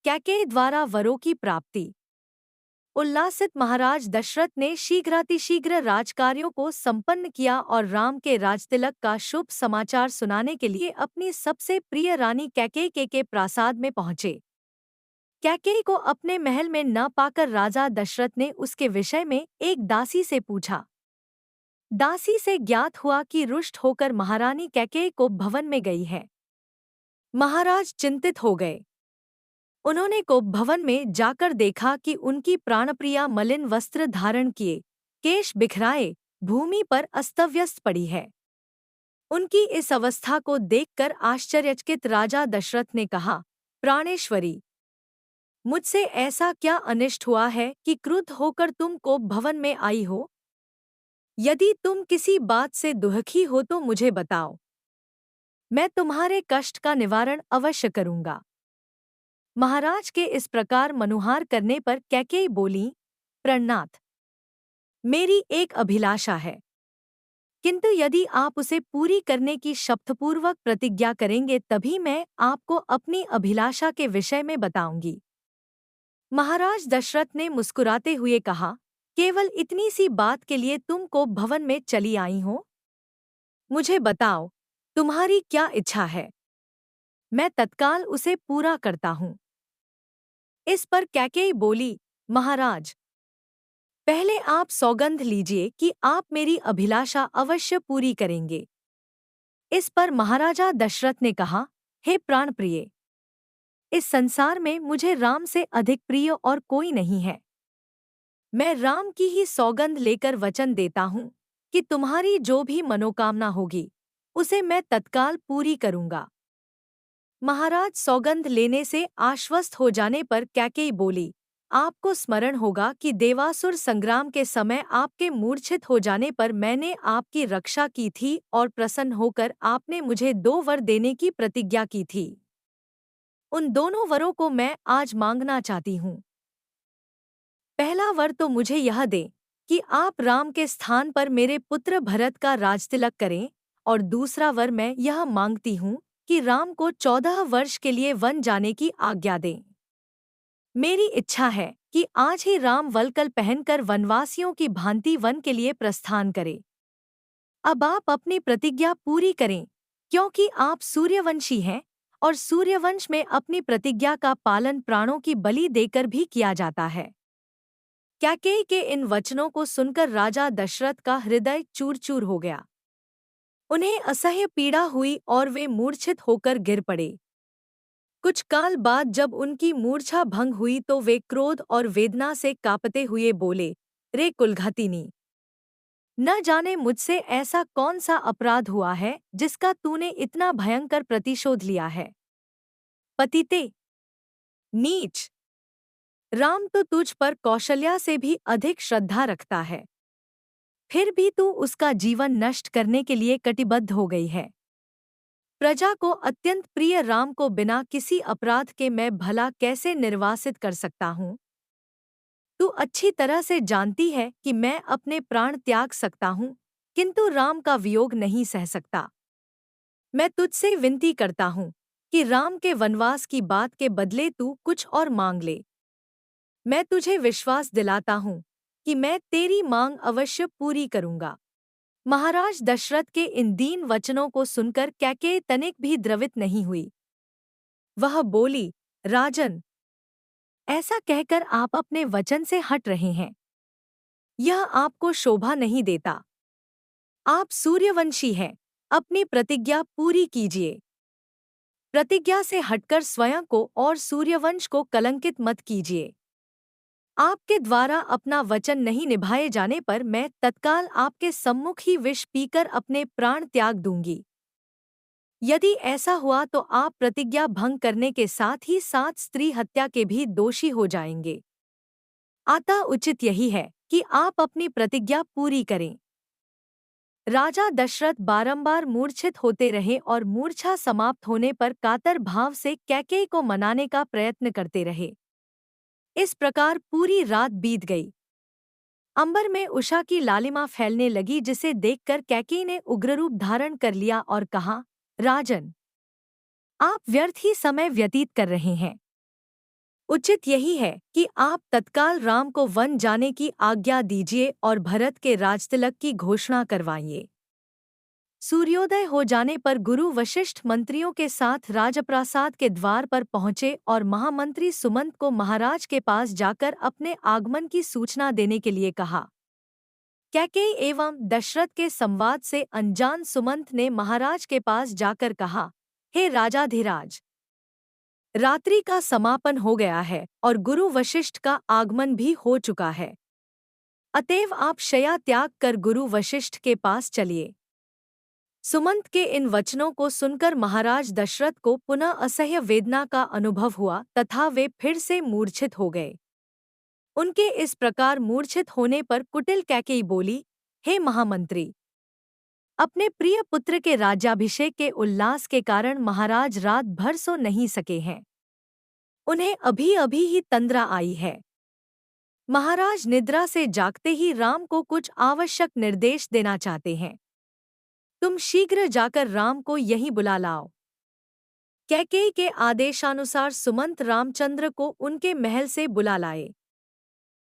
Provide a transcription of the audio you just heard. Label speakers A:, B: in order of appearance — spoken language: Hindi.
A: कैकेयी द्वारा वरों की प्राप्ति। उल्लासित महाराज दशरथ ने शीघ्रातिशीघ्र राजकार्यों को संपन्न किया और राम के राजतिलक का शुभ समाचार सुनाने के लिए अपनी सबसे प्रिय रानी कैकेयी के प्रासाद में पहुंचे। कैकेयी को अपने महल में न पाकर राजा दशरथ ने उसके विषय में एक दासी से पूछा। दासी से ज्ञात हुआ कि रुष्ट होकर महारानी कैकेयी को भवन में गई है। महाराज चिंतित हो गए। उन्होंने कोप भवन में जाकर देखा कि उनकी प्राणप्रिया मलिन वस्त्र धारण किए, केश बिखराए, भूमि पर अस्तव्यस्त पड़ी है। उनकी इस अवस्था को देखकर आश्चर्यचकित राजा दशरथ ने कहा, प्राणेश्वरी, मुझसे ऐसा क्या अनिष्ट हुआ है कि क्रुद्ध होकर तुम कोप भवन में आई हो? यदि तुम किसी बात से दुखी हो तो मुझे बताओ, मैं तुम्हारे कष्ट का निवारण अवश्य करूंगा। महाराज के इस प्रकार मनुहार करने पर कैकेयी बोली, प्रणनाथ, मेरी एक अभिलाषा है, किंतु यदि आप उसे पूरी करने की शपथपूर्वक प्रतिज्ञा करेंगे तभी मैं आपको अपनी अभिलाषा के विषय में बताऊंगी। महाराज दशरथ ने मुस्कुराते हुए कहा, केवल इतनी सी बात के लिए तुम कोप भवन में चली आई हो? मुझे बताओ, तुम्हारी क्या इच्छा है? मैं तत्काल उसे पूरा करता हूँ। इस पर कैकेयी बोली, महाराज, पहले आप सौगंध लीजिए कि आप मेरी अभिलाषा अवश्य पूरी करेंगे। इस पर महाराजा दशरथ ने कहा, हे प्राणप्रिय, इस संसार में मुझे राम से अधिक प्रिय और कोई नहीं है। मैं राम की ही सौगंध लेकर वचन देता हूँ कि तुम्हारी जो भी मनोकामना होगी उसे मैं तत्काल पूरी करूँगा। महाराज सौगंध लेने से आश्वस्त हो जाने पर कैकेयी बोली, आपको स्मरण होगा कि देवासुर संग्राम के समय आपके मूर्छित हो जाने पर मैंने आपकी रक्षा की थी और प्रसन्न होकर आपने मुझे 2 वर देने की प्रतिज्ञा की थी। उन दोनों वरों को मैं आज मांगना चाहती हूँ। पहला वर तो मुझे यह दे कि आप राम के स्थान पर मेरे पुत्र भरत का राजतिलक करें, और दूसरा वर मैं यह मांगती हूँ कि राम को 14 वर्ष के लिए वन जाने की आज्ञा दें। मेरी इच्छा है कि आज ही राम वल्कल पहनकर वनवासियों की भांति वन के लिए प्रस्थान करें। अब आप अपनी प्रतिज्ञा पूरी करें, क्योंकि आप सूर्यवंशी हैं और सूर्यवंश में अपनी प्रतिज्ञा का पालन प्राणों की बलि देकर भी किया जाता है। कैकेयी के इन वचनों को सुनकर राजा दशरथ का हृदय चूर-चूर हो गया। उन्हें असह्य पीड़ा हुई और वे मूर्छित होकर गिर पड़े। कुछ काल बाद जब उनकी मूर्छा भंग हुई तो वे क्रोध और वेदना से कांपते हुए बोले, रे कुलघातिनी, न जाने मुझसे ऐसा कौन सा अपराध हुआ है जिसका तूने इतना भयंकर प्रतिशोध लिया है। पतिते, नीच, राम तो तुझ पर कौशल्या से भी अधिक श्रद्धा रखता है, फिर भी तू उसका जीवन नष्ट करने के लिए कटिबद्ध हो गई है। प्रजा को अत्यंत प्रिय राम को बिना किसी अपराध के मैं भला कैसे निर्वासित कर सकता हूँ? तू अच्छी तरह से जानती है कि मैं अपने प्राण त्याग सकता हूँ, किंतु राम का वियोग नहीं सह सकता। मैं तुझसे विनती करता हूँ कि राम के वनवास की बात के बदले तू कुछ और मांग ले। मैं तुझे विश्वास दिलाता हूँ कि मैं तेरी मांग अवश्य पूरी करूँगा। महाराज दशरथ के इन दीन वचनों को सुनकर कैकेयी तनिक भी द्रवित नहीं हुई। वह बोली, राजन, ऐसा कहकर आप अपने वचन से हट रहे हैं। यह आपको शोभा नहीं देता। आप सूर्यवंशी हैं, अपनी प्रतिज्ञा पूरी कीजिए। प्रतिज्ञा से हटकर स्वयं को और सूर्यवंश को कलंकित मत कीजिए। आपके द्वारा अपना वचन नहीं निभाए जाने पर मैं तत्काल आपके सम्मुख ही विष पीकर अपने प्राण त्याग दूंगी। यदि ऐसा हुआ तो आप प्रतिज्ञा भंग करने के साथ ही 7 स्त्री हत्या के भी दोषी हो जाएंगे। अतः उचित यही है कि आप अपनी प्रतिज्ञा पूरी करें। राजा दशरथ बारंबार मूर्छित होते रहे और मूर्छा समाप्त होने पर कातर भाव से कैकेयी को मनाने का प्रयत्न करते रहे। इस प्रकार पूरी रात बीत गई। अंबर में उषा की लालिमा फैलने लगी, जिसे देखकर कैकेयी ने उग्ररूप धारण कर लिया और कहा, राजन, आप व्यर्थ ही समय व्यतीत कर रहे हैं। उचित यही है कि आप तत्काल राम को वन जाने की आज्ञा दीजिए और भरत के राजतिलक की घोषणा करवाइए। सूर्योदय हो जाने पर गुरु वशिष्ठ मंत्रियों के साथ राजप्रासाद के द्वार पर पहुंचे और महामंत्री सुमंत को महाराज के पास जाकर अपने आगमन की सूचना देने के लिए कहा। कैकेयी एवं दशरथ के संवाद से अनजान सुमंत ने महाराज के पास जाकर कहा, हे राजाधिराज, रात्रि का समापन हो गया है और गुरु वशिष्ठ का आगमन भी हो चुका है। अतएव आप शय्या त्याग कर गुरु वशिष्ठ के पास चलिए। सुमंत के इन वचनों को सुनकर महाराज दशरथ को पुनः असह्य वेदना का अनुभव हुआ तथा वे फिर से मूर्छित हो गए। उनके इस प्रकार मूर्छित होने पर कुटिल कैकेयी बोली, हे महामंत्री, अपने प्रिय पुत्र के राज्याभिषेक के उल्लास के कारण महाराज रात भर सो नहीं सके हैं। उन्हें अभी अभी ही तंद्रा आई है। महाराज निद्रा से जागते ही राम को कुछ आवश्यक निर्देश देना चाहते हैं। तुम शीघ्र जाकर राम को यहीं बुला लाओ। कैकेयी के आदेशानुसार सुमंत रामचंद्र को उनके महल से बुला लाए।